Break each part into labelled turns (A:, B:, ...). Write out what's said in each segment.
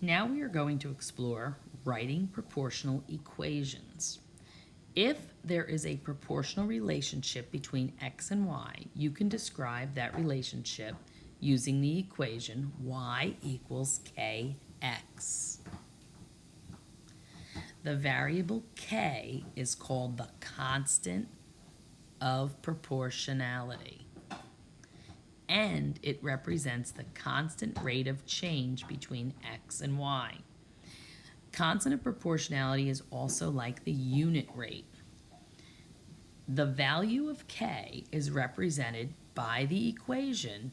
A: Now we are going to explore writing proportional equations. If there is a proportional relationship between x and y, you can describe that relationship using the equation y equals kx. The variable k is called the constant of proportionality, and it represents the constant rate of change between x and y. Constant of proportionality is also like the unit rate. The value of k is represented by the equation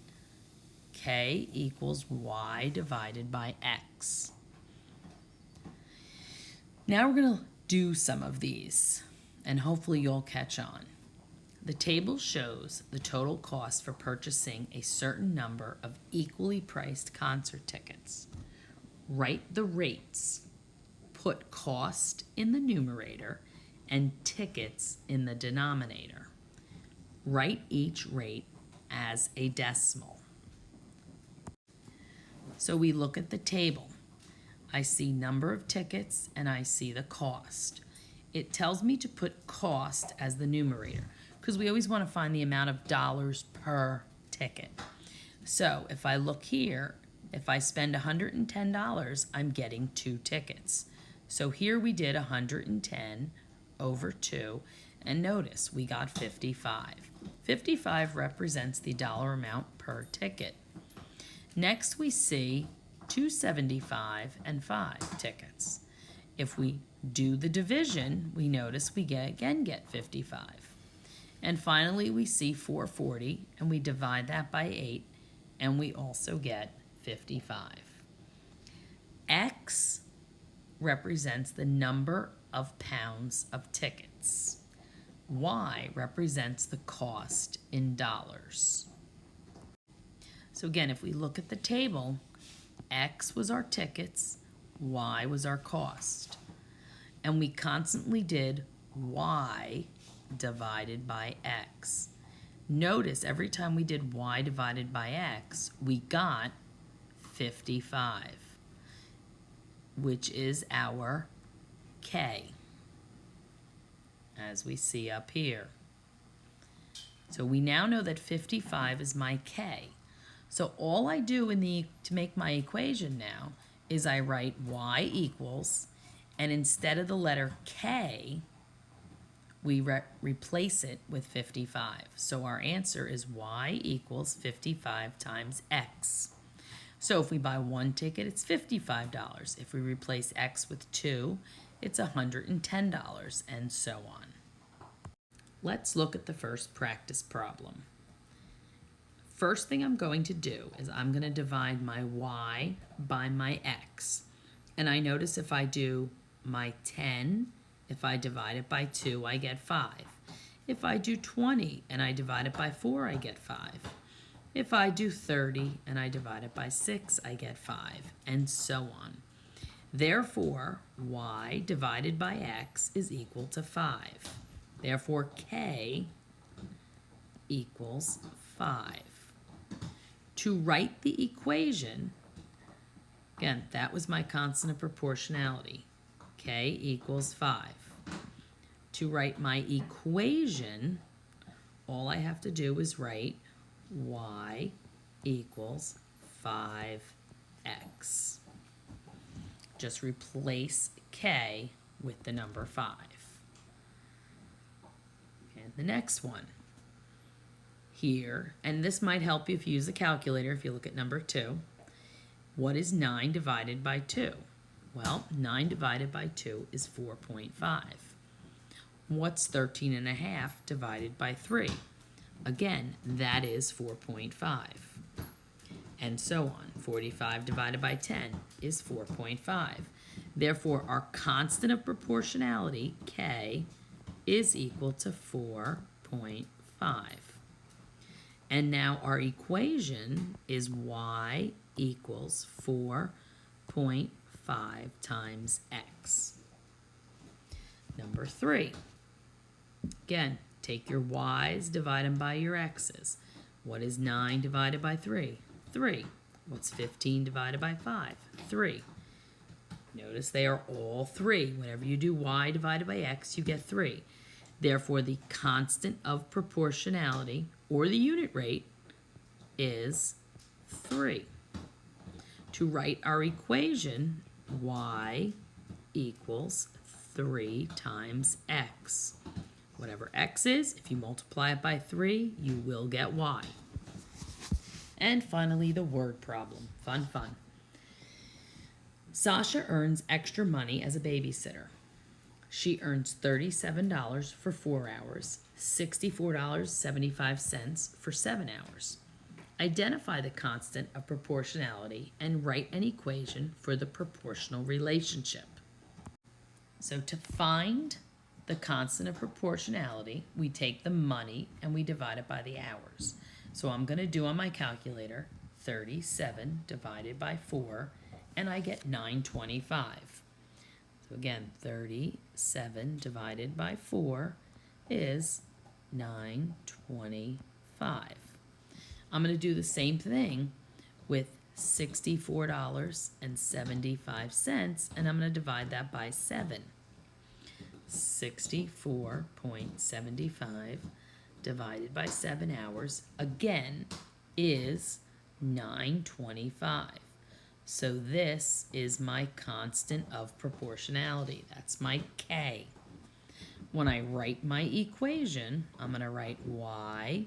A: k equals y divided by x. Now we're going to do some of these, and hopefully you'll catch on. The table shows the total cost for purchasing a certain number of equally priced concert tickets. Write the rates. Put cost in the numerator and tickets in the denominator. Write each rate as a decimal. So we look at the table. I see number of tickets and I see the cost. It tells me to put cost as the numerator because we always want to find the amount of dollars per ticket. So if I look here, if I spend $110, I'm getting 2 tickets. So here we did 110 over 2, and notice we got 55. 55 represents the dollar amount per ticket. Next we see 275 and 5 tickets. If we do the division, we notice we get 55. And finally we see 440, and we divide that by 8, and we also get 55. X represents the number of pounds of tickets. Y represents the cost in dollars. So again, if we look at the table, X was our tickets, Y was our cost. And we constantly did Y divided by X. Notice every time we did Y divided by X, we got 55, which is our K, as we see up here. So we now know that 55 is my K. So all I do to make my equation now is I write Y equals, and instead of the letter K, we replace it with 55. So our answer is Y equals 55 times X. So if we buy 1 ticket, it's $55. If we replace X with 2, it's $110, and so on. Let's look at the first practice problem. First thing I'm going to do is I'm going to divide my Y by my X. And I notice if I do my 10, if I divide it by 2, I get 5. If I do 20 and I divide it by 4, I get 5. If I do 30 and I divide it by 6, I get 5, and so on. Therefore, Y divided by X is equal to 5. Therefore, K equals 5. To write the equation, again, that was my constant of proportionality. K equals 5. To write my equation, all I have to do is write Y equals 5X. Just replace K with the number 5. And the next one here, and this might help you if you use a calculator if you look at number 2. What is 9 divided by 2? Well, 9 divided by 2 is 4.5. What's 13.5 divided by 3? Again, that is 4.5. And so on. 45 divided by 10 is 4.5. Therefore, our constant of proportionality, K, is equal to 4.5. And now our equation is Y equals 4.5 times X. Number 3. Again, take your Y's, divide them by your X's. What is 9 divided by 3? 3. What's 15 divided by 5? 3. Notice they are all 3. Whenever you do y divided by x, you get 3. Therefore, the constant of proportionality, or the unit rate, is 3. To write our equation, y equals 3 times x. Whatever x is, if you multiply it by 3, you will get y. And finally, the word problem. Fun, fun. Sasha earns extra money as a babysitter. She earns $37 for 4 hours, $64.75 for 7 hours. Identify the constant of proportionality and write an equation for the proportional relationship. So to find the constant of proportionality, we take the money and we divide it by the hours. So I'm going to do on my calculator 37 divided by 4, and I get 925. So again, 37 divided by 4 is 925. I'm going to do the same thing with $64.75, and I'm going to divide that by 7. 64.75 divided by 7 hours, again, is 925. So this is my constant of proportionality. That's my K. When I write my equation, I'm going to write y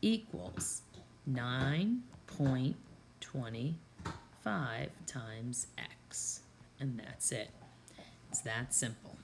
A: equals 9.25 times x. And that's it. It's that simple.